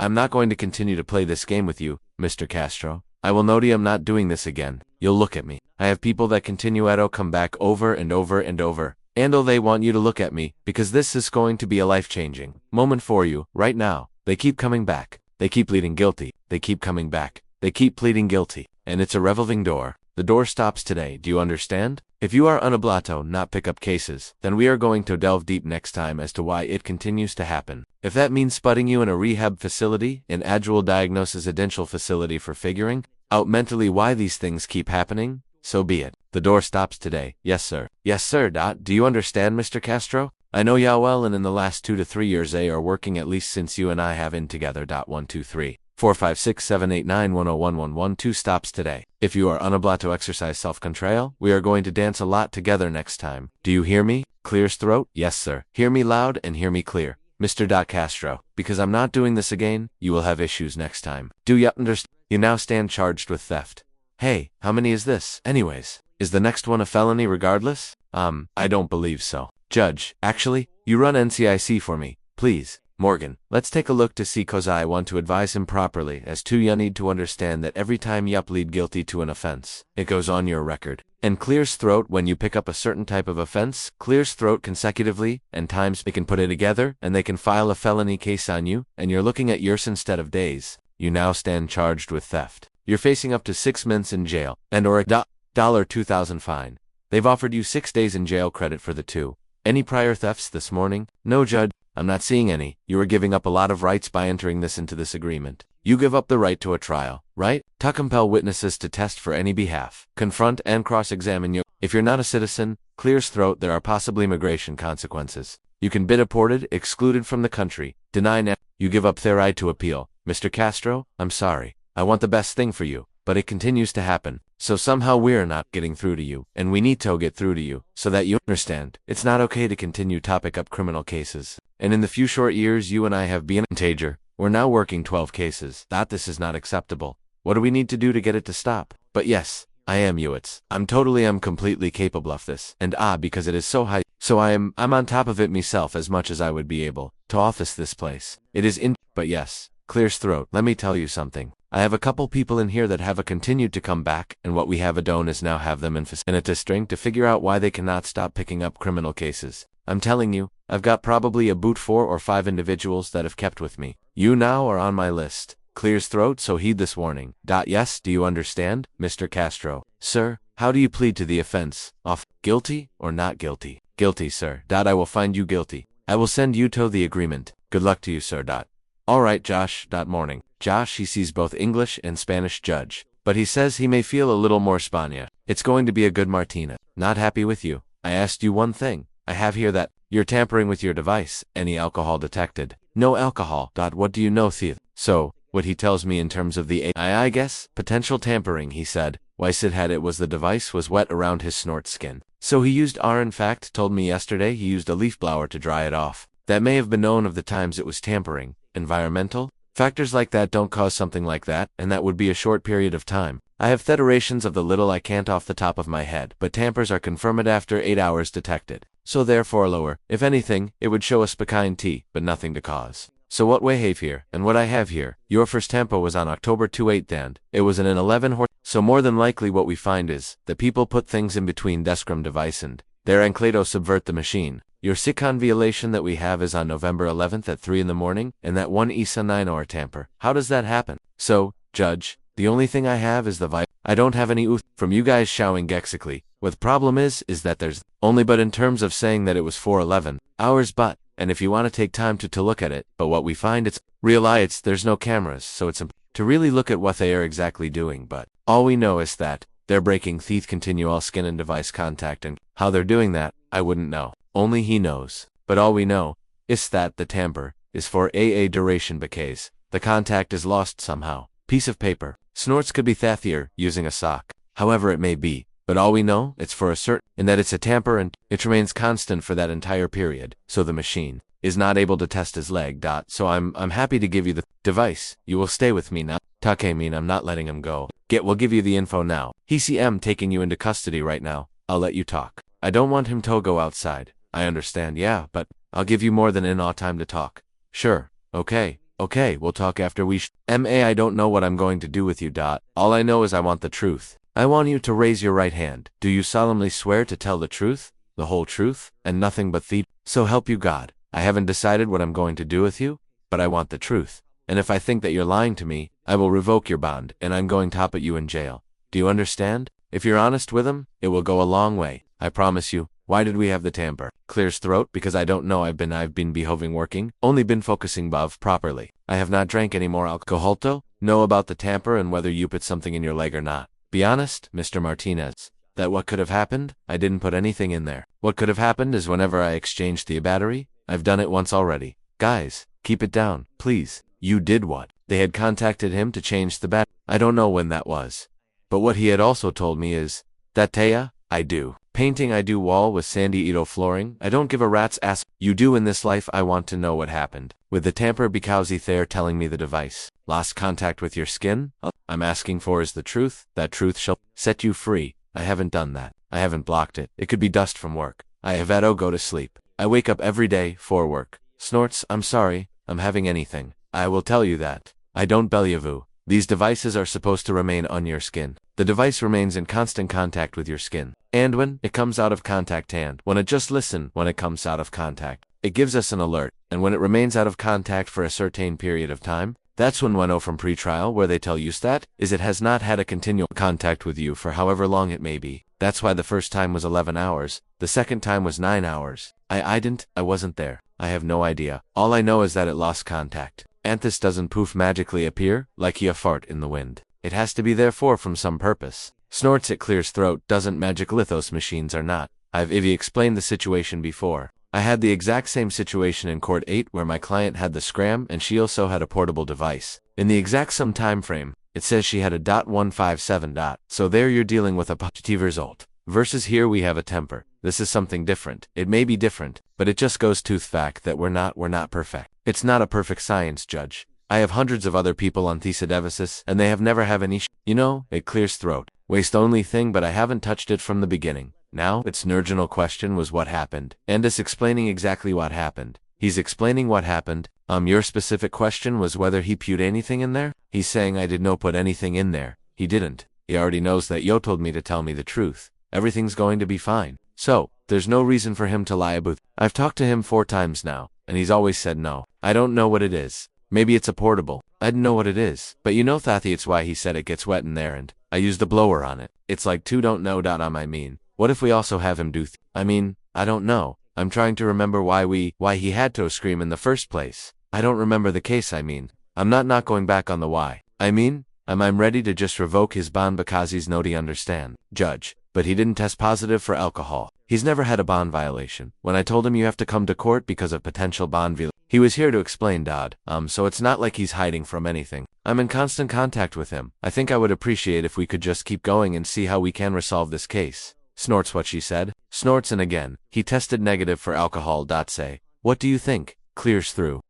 I'm not going to continue to play this game with you, Mr. Castro. I will note I'm not doing this again. You'll look at me. I have people that continue to come back over and over and over. And they want you to look at me, because this is going to be a life-changing moment for you, right now. They keep coming back. They keep pleading guilty. They keep coming back. They keep pleading guilty. And it's a revolving door. The door stops today, do you understand? If you are unoblato not pick up cases, then we are going to delve deep next time as to why it continues to happen. If that means sputting you in a rehab facility, an agile diagnosis residential facility for figuring out mentally why these things keep happening, so be it. The door stops today. Yes, sir. Yes, sir. Do you understand, Mr. Castro? I know ya well, and in the last 2 to 3 years they are working at least since you and I have in together. 1 2 3 4 5 6 7 8 9 1 0 1 1 1 2 stops today. If you are unable to exercise self-control, we are going to dance a lot together next time. Do you hear me? Clears throat? Yes, sir. Hear me loud and hear me clear. Mr. Castro, because I'm not doing this again, you will have issues next time. Do you understand? You now stand charged with theft. Hey, how many is this? Anyways, is the next one a felony regardless? I don't believe so. Judge, actually, you run NCIC for me, please. Morgan, let's take a look to see, cause I want to advise him properly, as to you need to understand that every time you plead guilty to an offense, it goes on your record. And clears throat when you pick up a certain type of offense, clears throat consecutively, and times they can put it together, and they can file a felony case on you, and you're looking at years instead of days. You now stand charged with theft. You're facing up to 6 months in jail, and or a $2,000 fine. They've offered you 6 days in jail credit for the two. Any prior thefts this morning? No, Judge. I'm not seeing any. You are giving up a lot of rights by entering into this agreement. You give up the right to a trial, right? To compel witnesses to test for any behalf. Confront and cross-examine you. If you're not a citizen, clears throat, there are possibly immigration consequences. You can be deported, excluded from the country, deny you give up their right to appeal. Mr. Castro, I'm sorry. I want the best thing for you, but it continues to happen. So somehow we're not getting through to you, and we need to get through to you, so that you understand. It's not okay to continue to pick up criminal cases. And in the few short years you and I have been in Tager, we're now working 12 cases. This is not acceptable. What do we need to do to get it to stop? But yes, I am Ewitz. I'm completely capable of this. And because it is so high, so I'm on top of it myself as much as I would be able to office this place. It is but yes, clears throat. Let me tell you something. I have a couple people in here that have continued to come back, and what we have done is now have them in a string to figure out why they cannot stop picking up criminal cases. I'm telling you, I've got probably about 4 or 5 individuals that have kept with me. You now are on my list. Clears throat, so heed this warning. Yes, do you understand, Mr. Castro? Sir, how do you plead to the offense? Guilty or not guilty? Guilty, sir. I will find you guilty. I will send you to the agreement. Good luck to you, sir. All right, Josh. Morning. Josh, he sees both English and Spanish, Judge. But he says he may feel a little more Spania. It's going to be a good Martina. Not happy with you. I asked you one thing. I have here that you're tampering with your device. Any alcohol detected? No alcohol. What do you know, thief? So, what he tells me in terms of the I guess, potential tampering, he said. Why Sid had it was the device was wet around his snort skin. So he used in fact, told me yesterday he used a leaf blower to dry it off. That may have been known of the times it was tampering. Environmental factors like that don't cause something like that, and that would be a short period of time. I have federations of the little I can't off the top of my head, but tampers are confirmed after 8 hours detected. So therefore lower, if anything, it would show a spikine T, but nothing to cause. So what we have here, and what I have here, your first tempo was on October 28th and it was in an 11 horse. So more than likely what we find is, that people put things in between descrum device and their enclado subvert the machine. Your SICON violation that we have is on November 11th at 3 in the morning, and that one ISA 9-hour tamper. How does that happen? So, Judge, the only thing I have is the I don't have any from you guys showing gexically. What the problem is that there's only but in terms of saying that it was 4:11 hours and if you want to take time to look at it, but what we find there's no cameras, so it's to really look at what they are exactly doing, but all we know is that they're breaking teeth continual skin and device contact, and how they're doing that, I wouldn't know. Only he knows. But all we know is that the tamper is for a duration because the contact is lost somehow. Piece of paper. Snorts could be Thathier using a sock. However it may be. But all we know, it's for a certain, and that it's a tamper and it remains constant for that entire period. So the machine is not able to test his leg. So I'm happy to give you the device. You will stay with me now. Take mean I'm not letting him go. We'll give you the info now. He's taking you into custody right now. I'll let you talk. I don't want him to go outside. I understand, yeah, but I'll give you more than enough time to talk. Sure, okay. Okay, we'll talk after we I don't know what I'm going to do with you. All I know is I want the truth. I want you to raise your right hand. Do you solemnly swear to tell the truth, the whole truth, and nothing but the so help you God? I haven't decided what I'm going to do with you, but I want the truth. And if I think that you're lying to me, I will revoke your bond, and I'm going to put you in jail. Do you understand? If you're honest with him, it will go a long way. I promise you. Why did we have the tamper? Clears throat because I don't know. I've been behoving working, only been focusing properly. I have not drank any more alcohol. Know about the tamper and whether you put something in your leg or not. Be honest, Mr. Martinez. That what could have happened? I didn't put anything in there. What could have happened is whenever I exchanged the battery, I've done it once already. Guys, keep it down, please. You did what? They had contacted him to change the battery. I don't know when that was. But what he had also told me is, Dekhiye, I do. Painting I do wall with sandy Edo flooring. I don't give a rat's ass. You do in this life. I want to know what happened. With the tamper because they're telling me the device. Lost contact with your skin? I'm asking for is the truth. That truth shall set you free. I haven't done that. I haven't blocked it. It could be dust from work. I have had go to sleep. I wake up every day for work. Snorts, I'm sorry. I'm having anything. I will tell you that. I don't believe. These devices are supposed to remain on your skin. The device remains in constant contact with your skin. And when it comes out of contact when it comes out of contact, it gives us an alert. And when it remains out of contact for a certain period of time, that's when from pre-trial where they tell you that is it has not had a continual contact with you for however long it may be. That's why the first time was 11 hours. The second time was 9 hours. I wasn't there. I have no idea. All I know is that it lost contact. And this doesn't poof magically appear, like a fart in the wind. It has to be therefore from some purpose. Snorts it clears throat doesn't magic lithos machines are not. I've explained the situation before. I had the exact same situation in court 8 where my client had the scram and she also had a portable device. In the exact same time frame, it says she had a .157. So there you're dealing with a positive result. Versus here we have a temper. This is something different. It may be different, but it just goes to the fact that we're not perfect. It's not a perfect science, Judge. I have hundreds of other people on thesis and they have never have any it clears throat. Waste only thing but I haven't touched it from the beginning. Now, its original question was what happened. And is explaining exactly what happened. He's explaining what happened. Your specific question was whether he put anything in there? He's saying I did not put anything in there. He didn't. He already knows that yo told me to tell me the truth. Everything's going to be fine. So, there's no reason for him to lie about. I've talked to him 4 times now, and he's always said no. I don't know what it is. Maybe it's a portable. I don't know what it is. But Thathy, it's why he said it gets wet in there and I used the blower on it. It's like 2 don't know. What if we also have him do I don't know. I'm trying to remember why he had to scream in the first place. I don't remember the case. I'm not going back on the why. I'm ready to just revoke his bond because he's no understand, Judge. But he didn't test positive for alcohol. He's never had a bond violation. When I told him you have to come to court because of potential bond violation, he was here to explain, so it's not like he's hiding from anything. I'm in constant contact with him. I think I would appreciate if we could just keep going and see how we can resolve this case. Snorts what she said. Snorts and again, he tested negative for alcohol. Say, what do you think? Clears through.